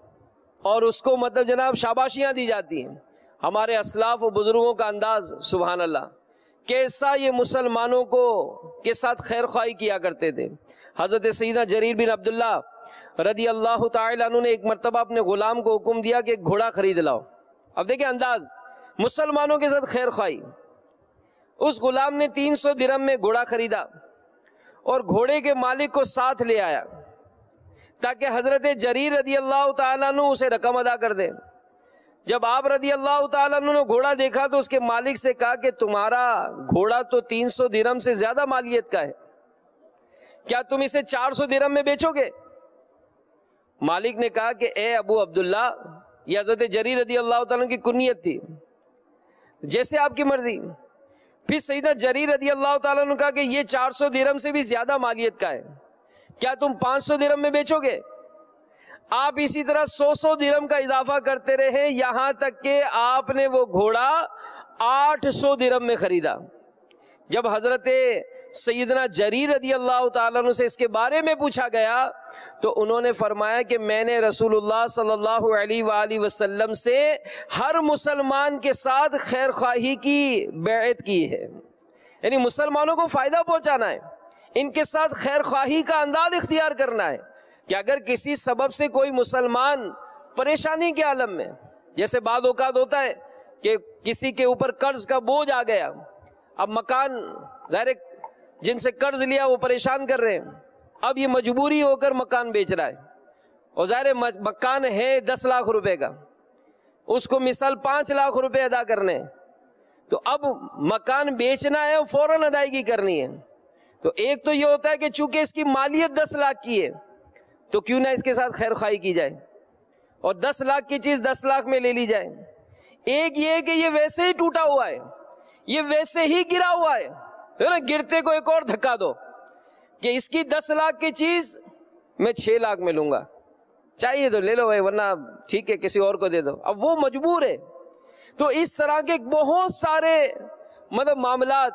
اور اس کو مطلب جناب شاباشیاں دی جاتی ہیں۔ ہمارے اسلاف و بزرگوں کا انداز سبحان اللہ کیسا یہ مسلمانوں کو کے ساتھ خیر خواہی کیا کرتے تھے۔ حضرت سیدنا جریر بن عبداللہ رضی اللہ تعالیٰ عنہ نے ایک مرتبہ اپنے غلام کو حکم دیا کہ ایک گھوڑا خرید لاؤ۔ اب دیکھیں انداز، مسلمانوں کے ساتھ خیر خواہی۔ اس غلام نے 300 درہم میں گھوڑا خریدا اور گھوڑے کے مالک کو ساتھ لے آیا تاکہ حضرت جریر رضی اللہ تعالیٰ عنہ اسے رقم ادا کر دے۔ جب آپ رضی اللہ تعالیٰ عنہ نے گھوڑا دیکھا تو اس کے مالک سے کہا کہ تمہارا گھوڑا تو 300 درہم سے زیادہ مالیت کا ہے، کیا تم اسے 400 درہم میں بیچو گے؟ مالک نے کہا کہ اے ابو عبداللہ، یہ حضرت جریر رضی اللہ تعالیٰ کی کنیت تھی، جیسے آپ کی مرضی۔ پھر سیدنا جریر رضی اللہ تعالیٰ نے کہا کہ یہ 400 درہم سے بھی زیادہ مالیت کا ہے، کیا تم 500 درہم میں بیچو گے؟ آپ اسی طرح 100 درہم کا اضافہ کرتے رہے، یہاں تک کہ آپ نے وہ گھوڑا 800 درہم میں خریدا۔ جب حضرت سیدنا جریر رضی اللہ تعالیٰ عنہ سے اس کے بارے میں پوچھا گیا تو انہوں نے فرمایا کہ میں نے رسول اللہ صلی اللہ علیہ وآلہ وسلم سے ہر مسلمان کے ساتھ خیر خواہی کی بیعت کی ہے، یعنی مسلمانوں کو فائدہ پہنچانا ہے، ان کے ساتھ خیر خواہی کا انداز اختیار کرنا ہے کہ اگر کسی سبب سے کوئی مسلمان پریشانی کے عالم میں، جیسے بعض اوقات ہوتا ہے کہ کسی کے اوپر قرض کا بوجھ آ گیا، اب مکان ظاہر جن سے قرض لیا وہ پریشان کر رہے ہیں، اب یہ مجبوری ہو کر مکان بیچ رہا ہے، اور ظاہر مکان ہے 10 لاکھ روپے کا، اس کو مثال 5 لاکھ روپے ادا کرنے، تو اب مکان بیچنا ہے اور فوراً ادائیگی کرنی ہے۔ تو ایک تو یہ ہوتا ہے کہ چونکہ اس کی مالیت 10 لاکھ کی ہے تو کیوں نہ اس کے ساتھ خیر خواہی کی جائے اور 10 لاکھ کی چیز 10 لاکھ میں لے لی جائے۔ ایک یہ کہ یہ ویسے ہی ٹوٹا ہوا ہے، یہ ویسے ہی گرا ہوا ہے، گرتے کو ایک اور دھکا دو کہ اس کی 10 لاکھ کی چیز میں 6 لاکھ میں لوں گا، چاہیے تو لے لو بھائی، ورنہ ٹھیک ہے کسی اور کو دے دو، اب وہ مجبور ہے۔ تو اس طرح کے بہت سارے مطلب معاملات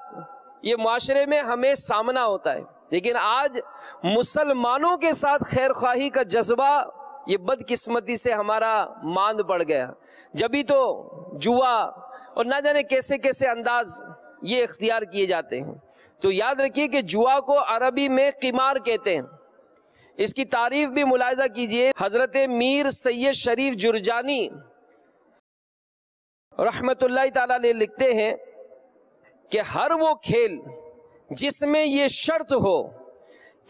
یہ معاشرے میں ہمیں سامنا ہوتا ہے، لیکن آج مسلمانوں کے ساتھ خیر خواہی کا جذبہ یہ بدقسمتی سے ہمارا ماند پڑ گیا، جبھی تو جوا اور نہ جانے کیسے کیسے انداز یہ اختیار کیے جاتے ہیں۔ تو یاد رکھیے کہ جوا کو عربی میں قمار کہتے ہیں، اس کی تعریف بھی ملاحظہ کیجئے۔ حضرت میر سید شریف جرجانی رحمت اللہ تعالی علیہ لکھتے ہیں کہ ہر وہ کھیل جس میں یہ شرط ہو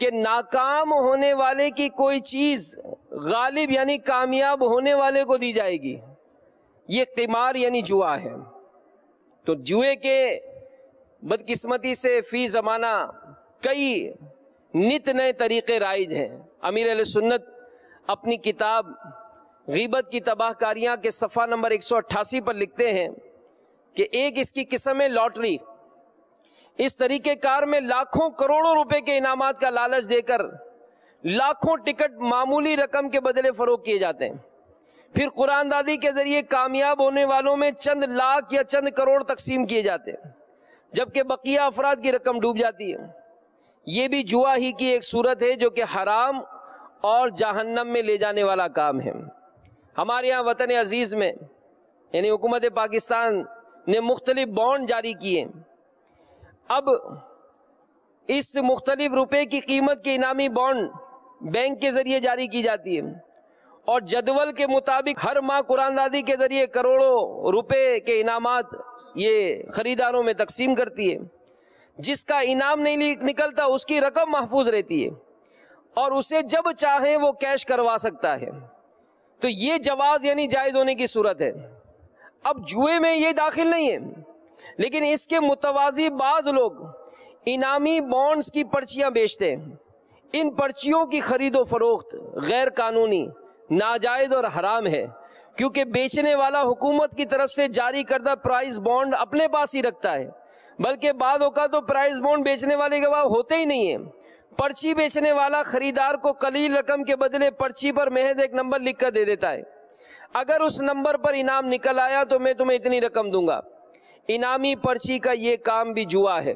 کہ ناکام ہونے والے کی کوئی چیز غالب یعنی کامیاب ہونے والے کو دی جائے گی، یہ قمار یعنی جوا ہے۔ تو جوئے کے بدقسمتی سے فی زمانہ کئی نت نئے طریقے رائج ہیں۔ امیر اہل سنت اپنی کتاب غیبت کی تباہ کاریاں کے صفحہ نمبر 188 پر لکھتے ہیں کہ ایک اس کی قسم ہے لاٹری، اس طریقہ کار میں لاکھوں کروڑوں روپے کے انعامات کا لالچ دے کر لاکھوں ٹکٹ معمولی رقم کے بدلے فروخت کیے جاتے ہیں، پھر قرآن دادی کے ذریعے کامیاب ہونے والوں میں چند لاکھ یا چند کروڑ تقسیم کیے جاتے ہیں، جبکہ بقیہ افراد کی رقم ڈوب جاتی ہے۔ یہ بھی جوا ہی کی ایک صورت ہے جو کہ حرام اور جہنم میں لے جانے والا کام ہے۔ ہمارے یہاں وطن عزیز میں یعنی حکومت پاکستان نے مختلف بانڈ جاری کیے، اب اس مختلف روپے کی قیمت کے انعامی بانڈ بینک کے ذریعے جاری کی جاتی ہے اور جدول کے مطابق ہر ماہ قرآن دادی کے ذریعے کروڑوں روپے کے انعامات یہ خریداروں میں تقسیم کرتی ہے. جس کا انعام نہیں نکلتا اس کی رقم محفوظ رہتی ہے اور اسے جب چاہے وہ کیش کروا سکتا ہے. تو یہ جواز یعنی جائز ہونے کی صورت ہے. اب جوئے میں یہ داخل نہیں ہے، لیکن اس کے متوازی بعض لوگ انعامی بانڈز کی پرچیاں بیچتے ہیں. ان پرچیوں کی خرید و فروخت غیر قانونی، ناجائز اور حرام ہے، کیونکہ بیچنے والا حکومت کی طرف سے جاری کردہ پرائز بانڈ اپنے پاس ہی رکھتا ہے، بلکہ بعض اوقات تو پرائز بانڈ بیچنے والے کے پاس ہوتے ہی نہیں ہیں. پرچی بیچنے والا خریدار کو قلیل رقم کے بدلے پرچی پر محض ایک نمبر لکھ کر دے دیتا ہے. اگر اس نمبر پر انعام نکل آیا تو میں تمہیں اتنی رقم دوں گا. انعامی پرچی کا یہ کام بھی جوا ہے،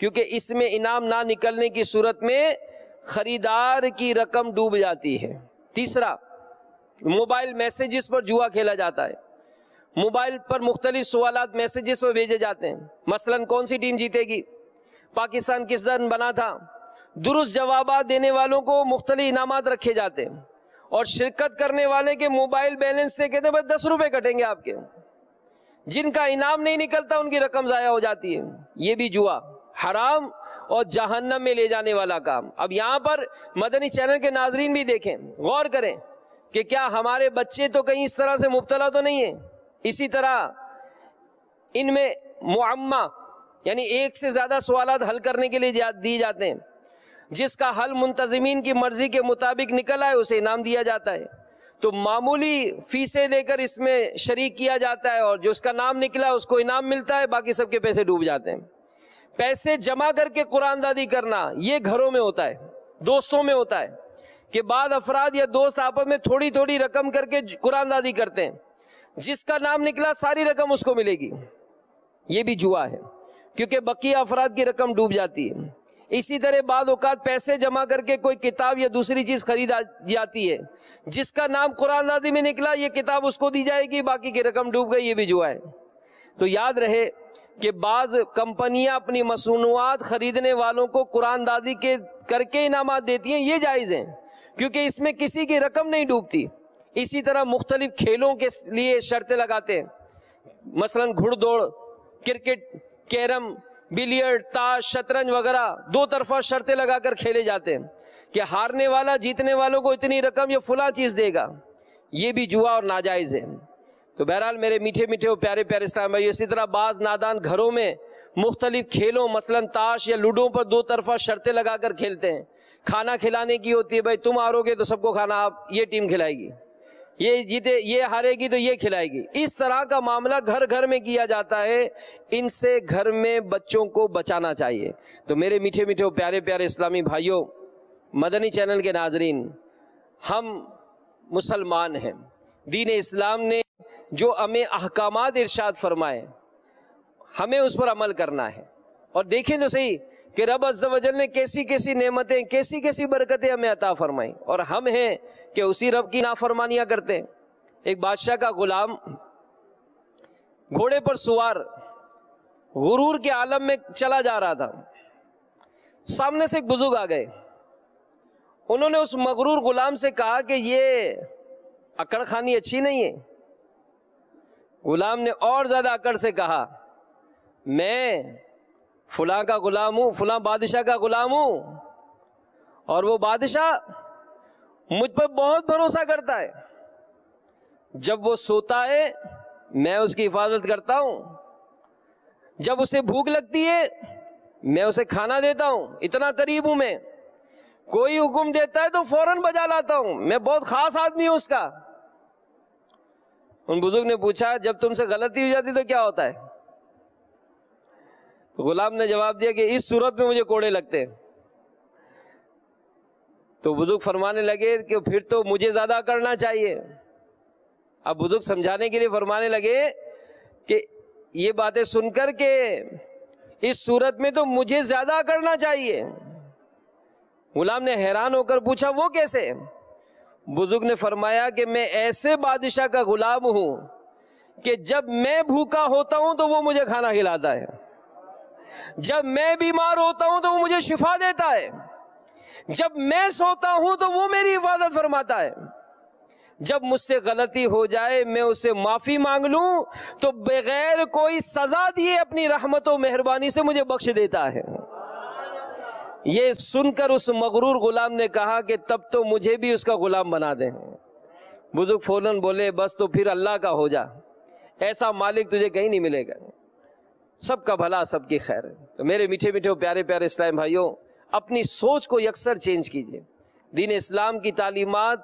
کیونکہ اس میں انعام نہ نکلنے کی صورت میں خریدار کی رقم ڈوب جاتی ہے. تیسرا، موبائل میسیجز پر جوا کھیلا جاتا ہے. موبائل پر مختلف سوالات میسیجز پر بھیجے جاتے ہیں، مثلا کون سی ٹیم جیتے گی، پاکستان کس دن بنا تھا. درست جوابات دینے والوں کو مختلف انعامات رکھے جاتے ہیں اور شرکت کرنے والے کے موبائل بیلنس سے کہتے ہیں بس 10 روپے کٹیں گے آپ کے. جن کا انعام نہیں نکلتا ان کی رقم ضائع ہو جاتی ہے. یہ بھی جوا حرام اور جہنم میں لے جانے والا کام. اب یہاں پر مدنی چینل کے ناظرین بھی دیکھیں، غور کریں کہ کیا ہمارے بچے تو کہیں اس طرح سے مبتلا تو نہیں ہیں. اسی طرح ان میں معمہ یعنی ایک سے زیادہ سوالات حل کرنے کے لیے دیے جاتے ہیں. جس کا حل منتظمین کی مرضی کے مطابق نکل آئے اسے انعام دیا جاتا ہے. تو معمولی فیسیں لے کر اس میں شریک کیا جاتا ہے اور جو اس کا نام نکلا اس کو انعام ملتا ہے، باقی سب کے پیسے ڈوب جاتے ہیں. پیسے جمع کر کے قرآن دادی کرنا یہ گھروں میں ہوتا ہے، دوستوں میں ہوتا ہے کہ بعض افراد یا دوست آپس میں تھوڑی تھوڑی رقم کر کے قرآن دادی کرتے ہیں. جس کا نام نکلا ساری رقم اس کو ملے گی. یہ بھی جوا ہے کیونکہ بقیہ افراد کی رقم ڈوب جاتی ہے. اسی طرح بعض اوقات پیسے جمع کر کے کوئی کتاب یا دوسری چیز خرید جاتی ہے، جس کا نام قرآن دادی میں نکلا یہ کتاب اس کو دی جائے گی، باقی کی رقم ڈوب گئی. یہ بھی جوا ہے. تو یاد رہے کہ بعض کمپنیاں اپنی مصنوعات خریدنے والوں کو قرآن دادی کے کر کے انعامات دیتی ہیں. یہ جائز ہیں کیونکہ اس میں کسی کی رقم نہیں ڈوبتی. اسی طرح مختلف کھیلوں کے لیے شرطیں لگاتے ہیں، مثلا گھڑ دوڑ، کرکٹ، کیرم، بلیئرڈ، تاش، شطرنج وغیرہ 2 طرفہ شرطیں لگا کر کھیلے جاتے ہیں کہ ہارنے والا جیتنے والوں کو اتنی رقم یا فلاں چیز دے گا. یہ بھی جوا اور ناجائز ہے. تو بہرحال میرے میٹھے میٹھے اور پیارے پیارے اسلام بھائی، اسی طرح بعض نادان گھروں میں مختلف کھیلوں مثلا تاش یا لوڈو پر 2 طرفہ شرطیں لگا کر کھیلتے ہیں. کھانا کھلانے کی ہوتی ہے، بھائی تم ہارو گے تو سب کو کھانا آپ یہ ٹیم کھلائے گی، یہ جیتے یہ ہارے گی تو یہ کھلائے گی. اس طرح کا معاملہ گھر گھر میں کیا جاتا ہے. ان سے گھر میں بچوں کو بچانا چاہیے. تو میرے میٹھے میٹھے اور پیارے پیارے اسلامی بھائیوں، مدنی چینل کے ناظرین، ہم مسلمان ہیں. دین اسلام نے جو ہمیں احکامات ارشاد فرمائے ہمیں اس پر عمل کرنا ہے. اور دیکھیں تو صحیح کہ رب عز و جل نے کیسی کیسی نعمتیں، کیسی کیسی برکتیں ہمیں عطا فرمائیں، اور ہم ہیں کہ اسی رب کی نافرمانیاں کرتے ہیں. ایک بادشاہ کا غلام گھوڑے پر سوار غرور کے عالم میں چلا جا رہا تھا. سامنے سے ایک بزرگ آ گئے. انہوں نے اس مغرور غلام سے کہا کہ یہ اکڑ خانی اچھی نہیں ہے. غلام نے اور زیادہ اکڑ سے کہا، میں فلاں کا غلام ہوں، فلاں بادشاہ کا غلام ہوں، اور وہ بادشاہ مجھ پر بہت بھروسہ کرتا ہے. جب وہ سوتا ہے میں اس کی حفاظت کرتا ہوں، جب اسے بھوک لگتی ہے میں اسے کھانا دیتا ہوں، اتنا قریب ہوں میں. کوئی حکم دیتا ہے تو فوراً بجا لاتا ہوں، میں بہت خاص آدمی ہوں اس کا. ان بزرگ نے پوچھا جب تم سے غلطی ہو جاتی تو کیا ہوتا ہے؟ تو غلام نے جواب دیا کہ اس صورت میں مجھے کوڑے لگتے ہیں. تو بزرگ فرمانے لگے کہ پھر تو مجھے زیادہ کرنا چاہیے. اب بزرگ سمجھانے کے لیے فرمانے لگے کہ یہ باتیں سن کر کے اس صورت میں تو مجھے زیادہ کرنا چاہیے. غلام نے حیران ہو کر پوچھا وہ کیسے؟ بزرگ نے فرمایا کہ میں ایسے بادشاہ کا غلام ہوں کہ جب میں بھوکا ہوتا ہوں تو وہ مجھے کھانا کھلاتا ہے، جب میں بیمار ہوتا ہوں تو وہ مجھے شفا دیتا ہے، جب میں سوتا ہوں تو وہ میری حفاظت فرماتا ہے، جب مجھ سے غلطی ہو جائے میں اسے معافی مانگ لوں تو بغیر کوئی سزا دیے اپنی رحمت و مہربانی سے مجھے بخش دیتا ہے۔ یہ سن کر اس مغرور غلام نے کہا کہ تب تو مجھے بھی اس کا غلام بنا دیں۔ بزرگ فوراً بولے بس تو پھر اللہ کا ہو جا، ایسا مالک تجھے کہیں نہیں ملے گا، سب کا بھلا سب کی خیر ہے۔ تو میرے میٹھے میٹھے پیارے پیارے اسلام بھائیوں، اپنی سوچ کو یکسر چینج کیجیے۔ دین اسلام کی تعلیمات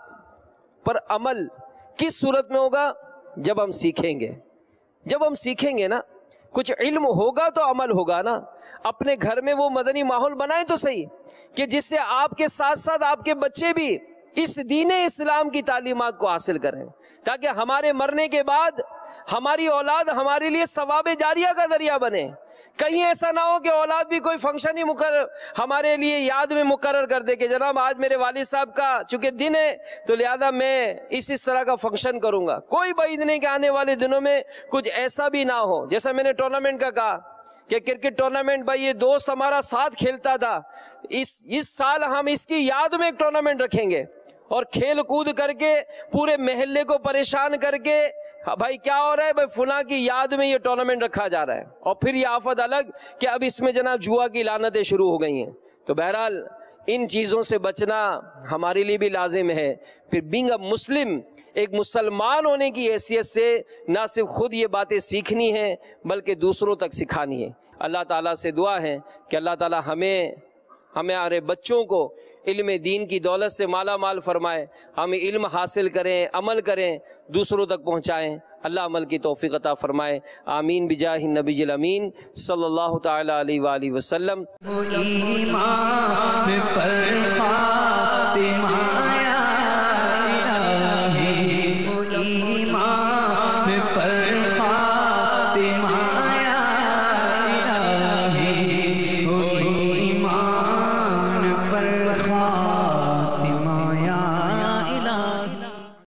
پر عمل کس صورت میں ہوگا؟ جب ہم سیکھیں گے، جب ہم سیکھیں گے نا، کچھ علم ہوگا تو عمل ہوگا نا۔ اپنے گھر میں وہ مدنی ماحول بنائیں تو صحیح کہ جس سے آپ کے ساتھ ساتھ آپ کے بچے بھی اس دین اسلام کی تعلیمات کو حاصل کریں، تاکہ ہمارے مرنے کے بعد ہماری اولاد ہمارے لیے ثواب جاریہ کا ذریعہ بنے۔ کہیں ایسا نہ ہو کہ اولاد بھی کوئی فنکشن ہی ہمارے لیے یاد میں مقرر کر دے کہ جناب آج میرے والد صاحب کا چونکہ دن ہے تو لہذا میں اس طرح کا فنکشن کروں گا۔ کوئی بعید نہیں کہ آنے والے دنوں میں کچھ ایسا بھی نہ ہو، جیسا میں نے ٹورنامنٹ کا کہا کہ کرکٹ ٹورنامنٹ، بھائی یہ دوست ہمارا ساتھ کھیلتا تھا، اس سال ہم اس کی یاد میں ایک ٹورنامنٹ رکھیں گے اور کھیل کود کر کے پورے محلے کو پریشان کر کے بھائی کیا ہو رہا ہے، بھائی فلاں کی یاد میں یہ ٹورنامنٹ رکھا جا رہا ہے۔ اور پھر یہ آفت الگ کہ اب اس میں جناب جوا کی لعنتیں شروع ہو گئی ہیں۔ تو بہرحال ان چیزوں سے بچنا ہمارے لیے بھی لازم ہے۔ پھر بینگ اے مسلم، ایک مسلمان ہونے کی حیثیت سے نہ صرف خود یہ باتیں سیکھنی ہیں بلکہ دوسروں تک سکھانی ہے۔ اللہ تعالیٰ سے دعا ہے کہ اللہ تعالیٰ ہمارے بچوں کو علم دین کی دولت سے مالا مال فرمائے، ہم علم حاصل کریں، عمل کریں، دوسروں تک پہنچائیں۔ اللہ عمل کی توفیق عطا فرمائے، آمین بجاہ النبی الامین صلی اللہ تعالی علیہ وآلہ وسلم۔ ایمان پر خاتمہ